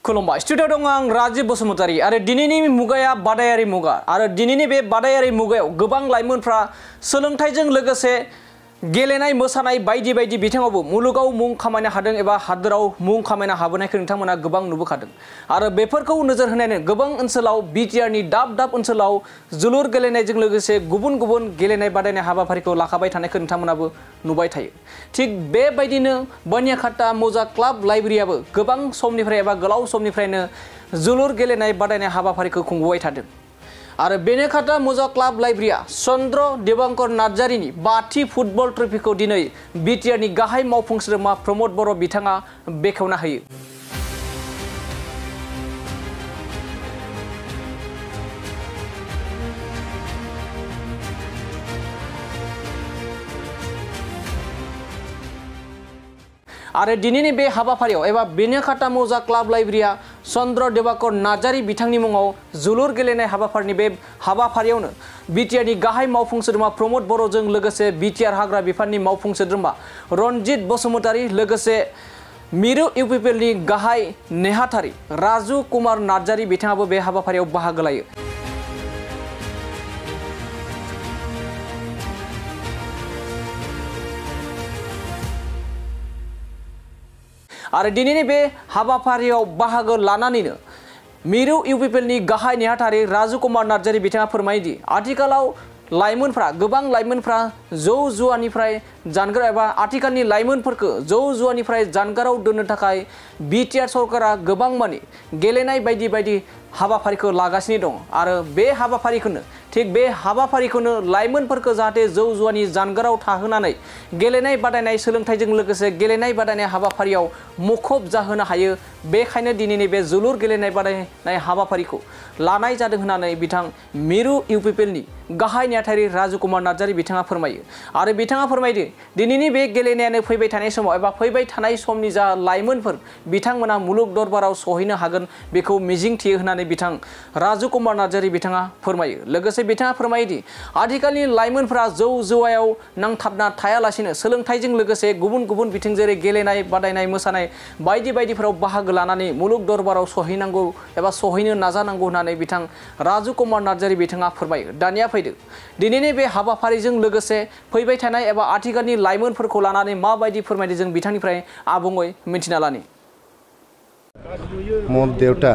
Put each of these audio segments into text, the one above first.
खुलुमबाय स्टुडिअ दं आं राजीव बसुमतारी आरो दिनैनि मुगाया बादायारि मुगा आरो दिनैनि बे बादायारि मुगायाव गोबां लाइमोनफ्रा सोलोंथाइजों लोगोसे गेलेनाय मोसानाय बायदि बायदि बिथिङावबो मुलुगाव मुं खामायनो हादों एबा हादोराव मुं खामायनो हाबोनायखौ नोंथांमोना गोबां नुबोखादों आरो बेफोरखौ नोजोर होनानै गोबां ओनसोलाव बिटिआरनि दाब ओनसोलाव जोलुर गेलेनायजों लोगोसे गुबुन गुबुन गेलेनाय बादायनाय हाबाफारिखौ लाखाबाय थानायखौ नोंथांमोनाबो नुबाय थायो थिग बेबायदिनो बनियाखाता मौजा क्लाब लाइब्रेरियाबो गोबां समनिफ्राय एबा गोलाव समनिफ्रायनो जोलुर गेलेनाय बादायनाय हाबाफारिखौ खुंबोबाय थादों आरो बेनिखायनो मौजा क्लाब लाइब्रेरिया चन्द्र देबांकर नार्जारिनि 5थि फुटबल ट्रफिखौ दिनै बिटिआरनि गाहाय मावफुं सोद्रोमा प्रमद बर' बिथाङा बेखेवना होयो। आरो दिनैनि बे हाबाफारियाव एबा बेनिखायनो मौजा क्लाब लाइब्रेरिया चन्द्र देबांकर नार्जारि बिथांनि मुङाव जोलुर गेलेनाय हाबाफारिनि बे हाबाफारियावनो बिटिआरनि गाहाय मावफुं सोद्रोमा प्रमद बर'जों लोगोसे बिटिआर हाग्रा बिफाननि मावफुं सोद्रोमा रनजित बसुमतारी लोगोसे मिरु इउपिपिएलनि गाहाय नेहाथारि राजु कुमार नार्जारि बिथाङाबो बे हाबाफारियाव बाहागो लायो। आरो दिनैनि बे हाबाफारियाव बाहागो लानानैनो मिरु इउपिपिएलनि गाहाय नेहाथारि राजु कुमार नार्जारि बिथाङा फोरमायदि आथिखालाव लाइमोनफ्रा गोबां लाइमोनफ्रा जौ जुवानिफ्राय जानगार एबा आथिखालनि लाइमोनफोरखौ जौ जुवानिफ्राय जानगाराव दोननो थाखाय बिटिआर सरकारा गोबां मानि गेलेनाय बायदि बायदि हाबाफारिखौ लागासिनो दं आरो बे हाबाफारिखौनो थिग बे हाबाफारिखौनो लाइमोनफोरखौ जाहाथे जौ जुवानि जानगाराव थाहोनानै गेलेनाय बादायनाय सोलोंथाइजों लोगोसे गेलेनाय बादायनाय हाबाफारियाव मुखुब जाहोनो हायो बेखायनो दिनैनि बे जोलुर गेलेनाय बादायनाय हाबाफारिखौ लानाय जादों होननानै बिथां मिरु इउपिपिएलनि गाहाय नेहाथारि राजु कुमार नार्जारि बिथाङा फोरमायो आरो बिथाङा फोरमायदि दिनैनि बे गेलेनायानो फैबाय थानाय समाव एबा फैबाय थानाय समनि जा लाइमोनफोर बिथांमोना मुलुग दरबाराव सहैनो हागोन बेखौ मिजिं थियो होननानै बिथां राजु कुमार नार्जारि बिथाङा फोरमायो लोगोसे बिथाङा फोरमायोदि आथिखालनि लाइमोनफोरा जौ जुवायाव नांथाबना थायालासिनो सोलोंथाइजों लोगोसे गुबुन गुबुन बिथिं जेरै गेलेनाय बादायनाय मोसानाय बायदि बायदिफोराव बाहागो लानानै मुलुग दरबाराव सहैनांगौ एबा सहैनो नाजानांगौ होननानै बिथां राजु कुमार नार्जारि बिथाङा फोरमायो। दानिया फैदो दिनैनि बे हाबाफारिजों लोगोसे फैबाय थानाय एबा आथिखालनि लाइमोनफोरखौ लानानै माबायदि फोरमायदि जों बिथांनिफ्राय आबुङै मिथिना लानि। मोर देउता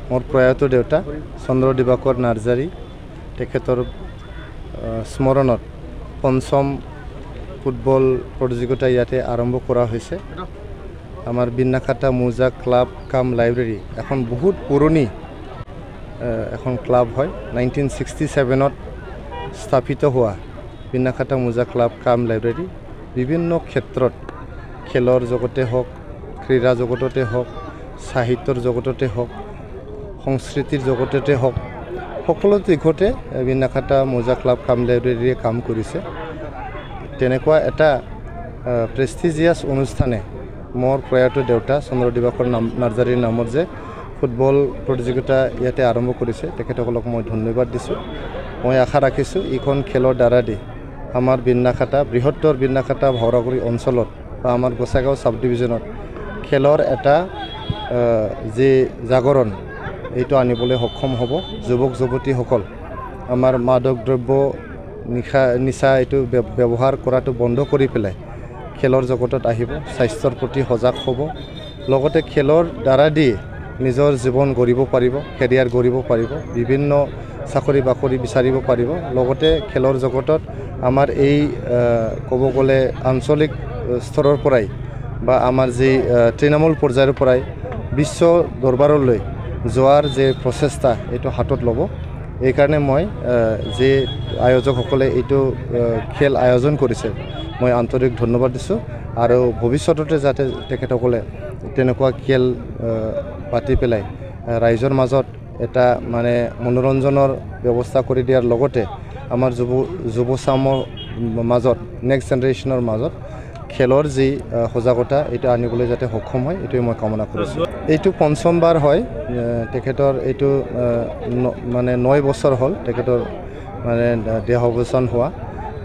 मोर प्रयात देउता चन्द्र देबांकर नार्जारि तेखेतर स्मरणत पंचम फुटबल प्रतियोगिता इयाते आरम्भ करा होइसे। आमार बेनिखायनो मौजा क्लाब काम लाइब्रेरी এখন बहुत पुरनी এখন क्लाब है 1967 स्थापित हुआ बेनिखायनो मौजा क्लाब काम लाइब्रेरी विभिन्न क्षेत्रत खेलर जगते हक क्रीड़ा जगतते हक साहित्यर जगतते हक संस्कृतिर जगतते हक সকলো দিশতে বেনিখায়তা মৌজা ক্লাব কাম লাইব্ৰেৰীয়ে কাম কৰিছে। তেনেকুৱা এটা প্ৰেষ্টিজিয়াছ অনুষ্ঠানে মোৰ প্ৰয়াত দেউতা চন্দ্ৰ দেবাংকৰ নাৰ্জাৰিৰ নামত যে ফুটবল প্ৰতিযোগিতা ইয়াতে আৰম্ভ কৰিছে তেখেতসকলক মই ধন্যবাদ দিছোঁ। মই আশা ৰাখিছোঁ এইখন খেলৰ দ্বাৰা দি আমাৰ বেনিখায়তা বৃহত্তৰ বেনিখায়তা ভাওৰাগুৰি অঞ্চলত বা আমাৰ গোসাইগাঁও সাব ডিভিজনত খেলৰ এটা যে জাগৰণ এইটো আনিবলৈ সক্ষম হ'ব। যুৱক যুৱতীসকল আমাৰ মাদক দ্ৰব্য নিচা এইটো ব্যৱহাৰ কৰাটো বন্ধ কৰি পেলাই খেলৰ জগতত আহিব, স্বাস্থ্যৰ প্ৰতি সজাগ হ'ব, লগতে খেলৰ দ্বাৰা দি নিজৰ জীৱন গঢ়িব পাৰিব, কেৰিয়াৰ গঢ়িব পাৰিব, বিভিন্ন চাকৰি বাকৰি বিচাৰিব পাৰিব। লগতে খেলৰ জগতত আমাৰ এই ক'ব গ'লে আঞ্চলিক স্তৰৰ পৰাই বা আমাৰ যি তৃণমূল পৰ্যায়ৰ পৰাই বিশ্ব দৰবাৰলৈ যোৱাৰ যে প্ৰচেষ্টা এইটো হাতত ল'ব। এইকাৰণে মই যে আয়োজকসকলে এইটো খেল আয়োজন কৰিছে মই আন্তৰিক ধন্যবাদ দিছোঁ আৰু ভৱিষ্যততে যাতে তেখেতসকলে তেনেকুৱা খেল পাতি পেলাই ৰাইজৰ মাজত এটা মানে মনোৰঞ্জনৰ ব্যৱস্থা কৰি দিয়াৰ লগতে আমাৰ যুৱচামৰ মাজত নেক্সট জেনেৰেশ্যনৰ মাজত খেলৰ যি সজাগতা এইটো আনিবলৈ যাতে সক্ষম হয় এইটোৱে মই কামনা কৰিছোঁ। এইটো পঞ্চমবাৰ হয় তেখেতৰ এইটো মানে 9 বছৰ হ'ল তেখেতৰ মানে দেহাৱসান হোৱা।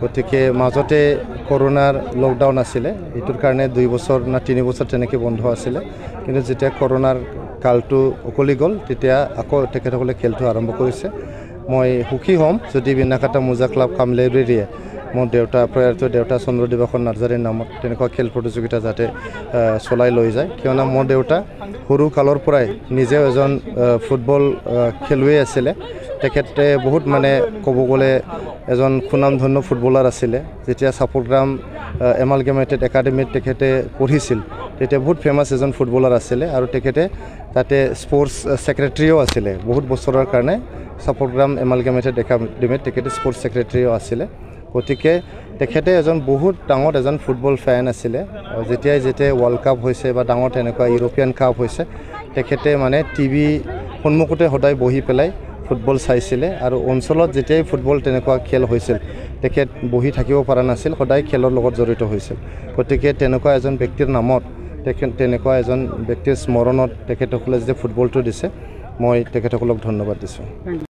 গতিকে মাজতে কৰোনাৰ লকডাউন আছিলে এইটোৰ কাৰণে 2 বছৰ না 3 বছৰ তেনেকৈ বন্ধ আছিলে কিন্তু যেতিয়া কৰোনাৰ কালটো উকলি গ'ল তেতিয়া আকৌ তেখেতসকলে খেলটো আৰম্ভ কৰিছে মই সুখী হ'ম যদি বিনাকাটা মোজা ক্লাব কাম লাইব্ৰেৰীয়ে মোৰ দেউতা প্ৰয়াত দেউতা চন্দ্ৰদিবাকৰ নাৰ্জাৰীৰ নামত তেনেকুৱা খেল প্ৰতিযোগিতা যাতে চলাই লৈ যায় কিয়নো মোৰ দেউতা সৰু কালৰ পৰাই নিজেও এজন ফুটবল খেলুৱৈ আছিলে তেখেতে বহুত মানে ক'ব গ'লে এজন সুনামধন্য ফুটবলাৰ আছিলে যেতিয়া চাপৰগ্ৰাম এমালগেমেটেড একাডেমিত তেখেতে পঢ়িছিল তেতিয়া বহুত ফেমাছ এজন ফুটবলাৰ আছিলে আৰু তেখেতে তাতে স্পৰ্টছ ছেক্ৰেটাৰীও আছিলে বহুত বছৰৰ কাৰণে চাপৰগ্ৰাম এমালগেমেটেড একাডেমিত তেখেতে স্পৰ্টছ ছেক্ৰেটাৰীও আছিলে গতিকে তেখেতে এজন বহুত ডাঙৰ এজন ফুটবল ফেন আছিলে যেতিয়া ৱৰ্ল্ড কাপ হৈছে বা ডাঙৰ তেনেকুৱা ইউৰোপিয়ান কাপ হৈছে তেখেতে মানে টিভি সন্মুখতে সদায় বহি পেলাই ফুটবল চাইছিলে আৰু অঞ্চলত যেতিয়াই ফুটবল তেনেকুৱা খেল হৈছিল তেখেত বহি থাকিব পৰা নাছিল সদায় খেলৰ লগত জড়িত হৈছিল গতিকে তেনেকুৱা এজন ব্যক্তিৰ নামত তেনেকুৱা এজন ব্যক্তিৰ স্মৰণত তেখেতসকলে যে ফুটবলটো দিছে মই তেখেতসকলক ধন্যবাদ দিছোঁ